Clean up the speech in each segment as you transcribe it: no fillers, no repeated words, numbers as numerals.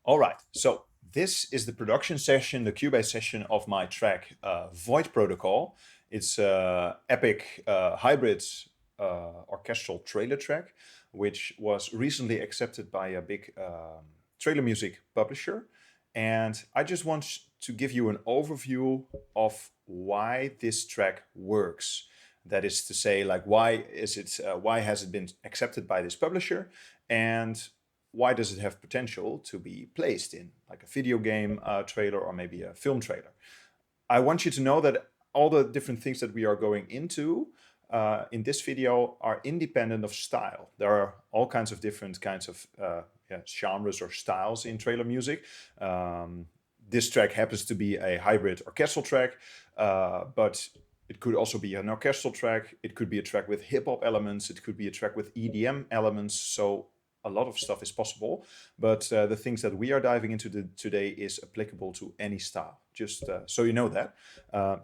All right, so this is the production session, the Cubase session of my track Void Protocol. It's epic hybrid orchestral trailer track, which was recently accepted by a big trailer music publisher. And I just want to give you an overview of why this track works. That is to say, like, why has it been accepted by this publisher? And why does it have potential to be placed in like a video game trailer or maybe a film trailer? I want you to know that all the different things that we are going into in this video are independent of style. There are all kinds of different kinds of genres or styles in trailer music. This track happens to be a hybrid orchestral track, but it could also be an orchestral track. It could be a track with hip hop elements. It could be a track with EDM elements. So a lot of stuff is possible, but the things that we are diving into today is applicable to any style. Just so you know that.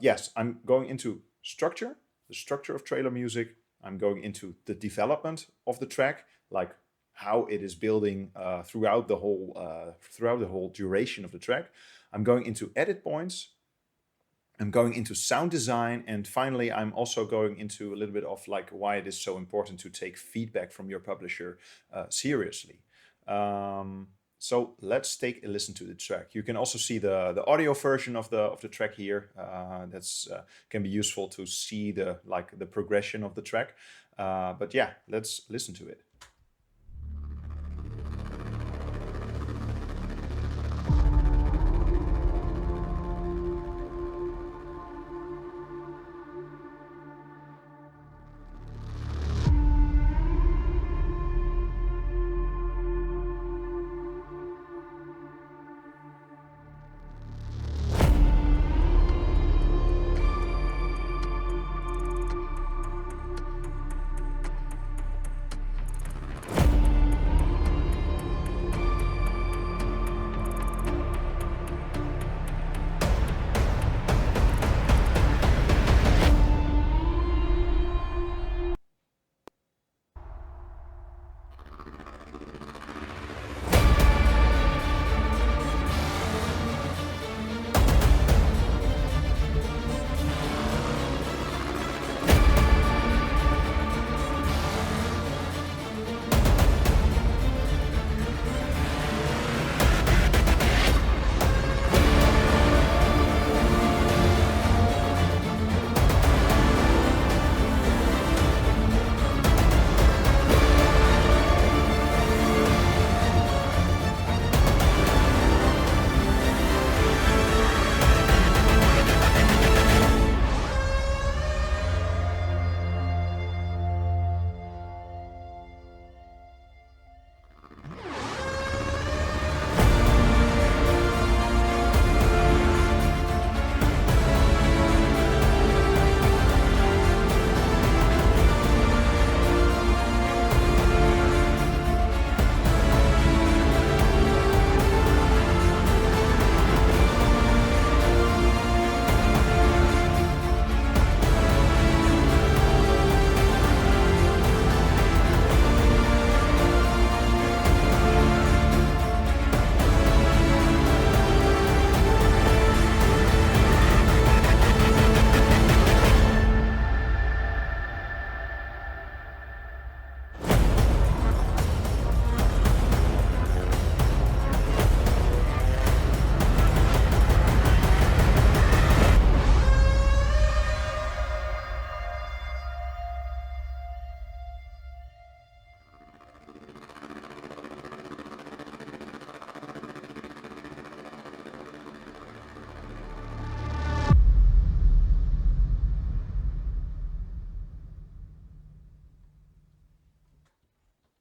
Yes, I'm going into structure, the structure of trailer music. I'm going into the development of the track, like how it is building throughout the whole duration of the track. I'm going into edit points. I'm going into sound design, and finally I'm also going into a little bit of like why it is so important to take feedback from your publisher seriously. So let's take a listen to the track. You can also see the audio version of the track here. That's can be useful to see the progression of the track. But yeah, let's listen to it.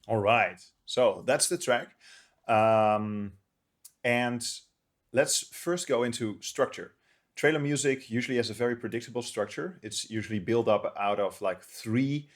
All right, so that's the track. Um, and let's first go into structure. Trailer music usually has a very predictable structure. It's usually built up out of like three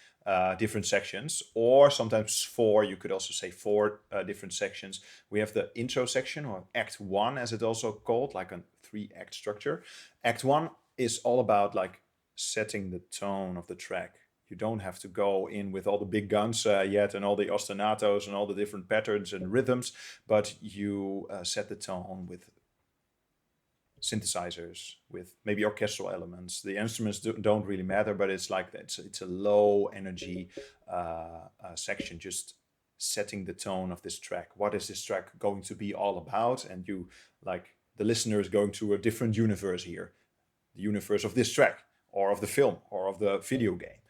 different sections, or sometimes four. You could also say four different sections. We have the intro section, or Act One, as it's also called, like a three-act structure. Act One is all about like setting the tone of the track, You don't have to go in with all the big guns yet and all the ostinatos and all the different patterns and rhythms, but you set the tone with synthesizers, with maybe orchestral elements. The instruments don't really matter, but it's like it's a low energy section, just setting the tone of this track. What is this track going to be all about? And you, like, the listener is going to a different universe here, the universe of this track or of the film or of the video game.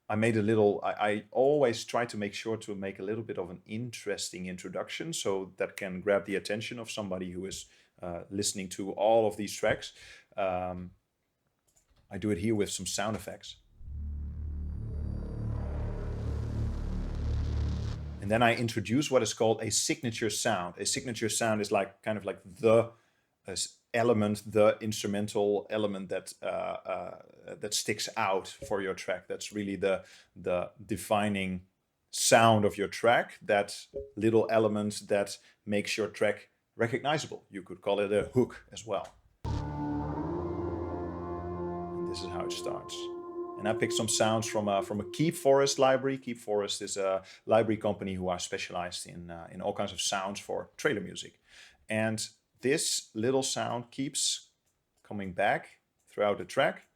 I made a little, I always try to make sure to make a little bit of an interesting introduction so that can grab the attention of somebody who is listening to all of these tracks. I do it here with some sound effects. And then I introduce what is called a signature sound. A signature sound is like kind of like the element, the instrumental element that that sticks out for your track. That's really the defining sound of your track. That little element that makes your track recognizable. You could call it a hook as well. And this is how it starts. And I picked some sounds from a Keep Forest library. Keep Forest is a library company who are specialized in all kinds of sounds for trailer music. And this little sound keeps coming back throughout the track.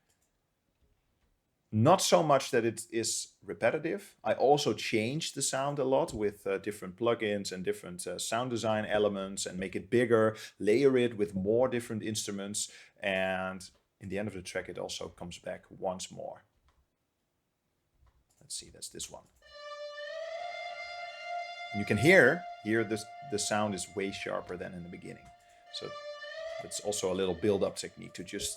Not so much that it is repetitive. I also change the sound a lot with different plugins and different sound design elements, and make it bigger, layer it with more different instruments. And in the end of the track, it also comes back once more. Let's see, that's this one. And you can hear the sound is way sharper than in the beginning. So that's also a little build-up technique to just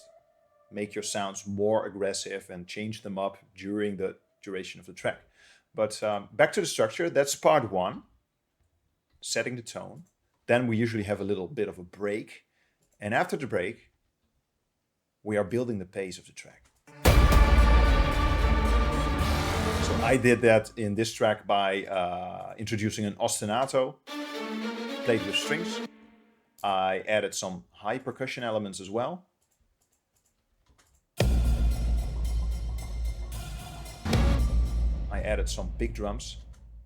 make your sounds more aggressive and change them up during the duration of the track. But back to the structure, that's part one, setting the tone. Then we usually have a little bit of a break. And after the break, we are building the pace of the track. So I did that in this track by introducing an ostinato played with strings. I added some high percussion elements as well. I added some big drums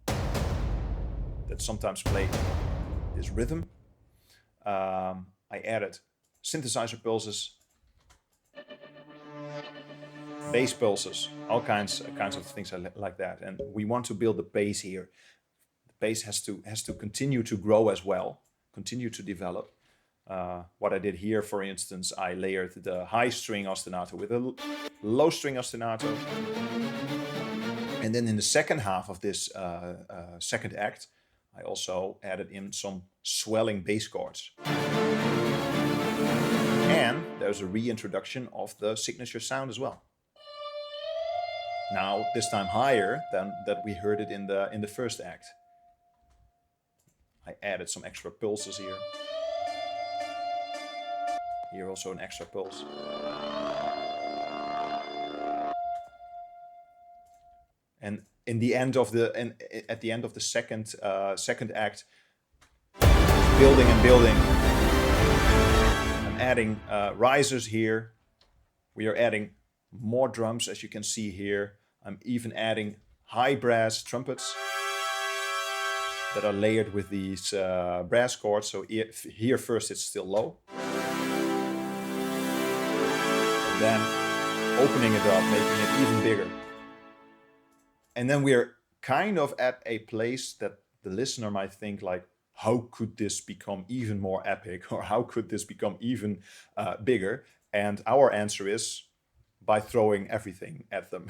that sometimes play this rhythm. I added synthesizer pulses, bass pulses, all kinds of things like that. And we want to build the bass here. The bass has to continue to grow as well, continue to develop. What I did here, for instance, I layered the high string ostinato with a low string ostinato. And then in the second half of this second act, I also added in some swelling bass chords. And there's a reintroduction of the signature sound as well. Now, this time higher than that we heard it in the first act. I added some extra pulses here. Here also an extra pulse. And in the end of at the end of the second act, building and building. I'm adding risers here. We are adding more drums, as you can see here. I'm even adding high brass trumpets that are layered with these brass chords. So here first it's still low. And then opening it up, making it even bigger. And then we're kind of at a place that the listener might think like, how could this become even more epic? Or how could this become even bigger? And our answer is by throwing everything at them.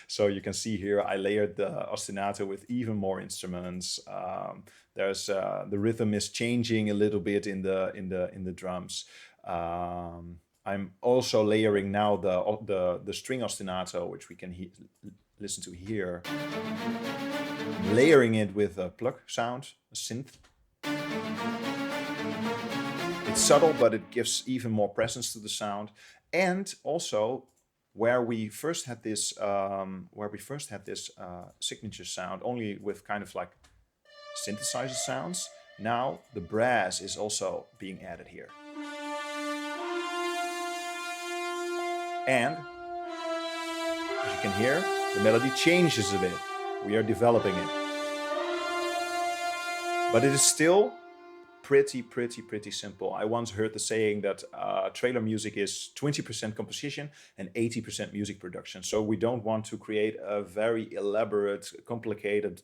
So you can see here, I layered the ostinato with even more instruments. There's the rhythm is changing a little bit in the drums. I'm also layering now the string ostinato, which we can listen to here. I'm layering it with a plug sound, a synth. It's subtle, but it gives even more presence to the sound. And also, where we first had this signature sound only with kind of like synthesizer sounds, now the brass is also being added here. And as you can hear, the melody changes a bit. We are developing it. But it is still pretty simple. I once heard the saying that trailer music is 20% composition and 80% music production. So we don't want to create a very elaborate, complicated,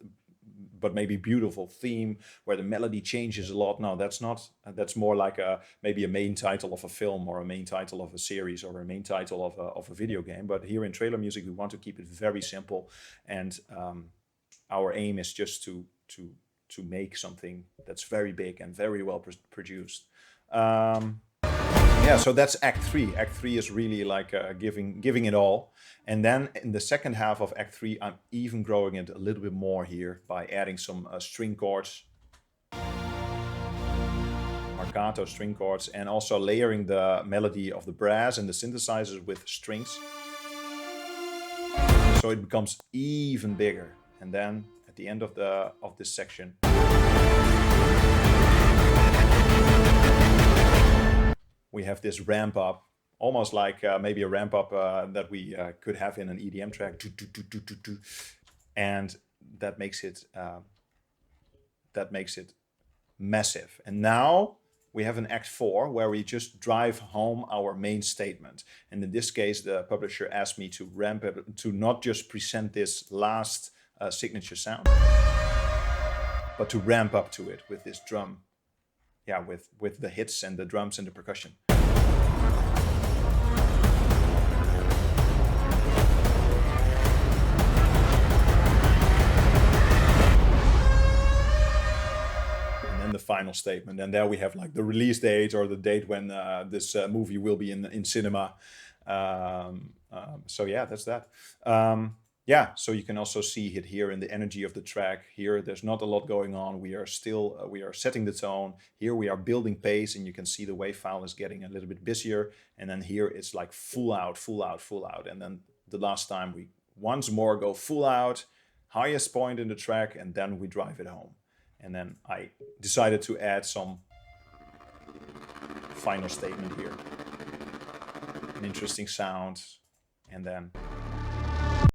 but maybe beautiful theme where the melody changes a lot. No, that's not. That's more like maybe a main title of a film or a main title of a series or a main title of a video game. But here in trailer music, we want to keep it very simple, and our aim is just to make something that's very big and very well produced. Yeah, so that's Act 3. Act 3 is really like giving it all. And then in the second half of Act 3, I'm even growing it a little bit more here by adding some string chords, marcato string chords, and also layering the melody of the brass and the synthesizers with strings. So it becomes even bigger. And then at the end of this section, we have this ramp up, almost like maybe a ramp up that we could have in an EDM track, and that makes it massive. And now we have an Act 4 where we just drive home our main statement. And in this case, the publisher asked me to ramp it, to not just present this last signature sound, but to ramp up to it with this drum. Yeah, with the hits and the drums and the percussion. And then the final statement. And there we have like the release date or the date when this movie will be in cinema. So yeah, that's that. Yeah, so you can also see it here in the energy of the track. Here, there's not a lot going on. We are still, we are setting the tone. Here we are building pace, and you can see the wave file is getting a little bit busier. And then here it's like full out. And then the last time we once more go full out, highest point in the track, and then we drive it home. And then I decided to add some final statement here. An interesting sound, and then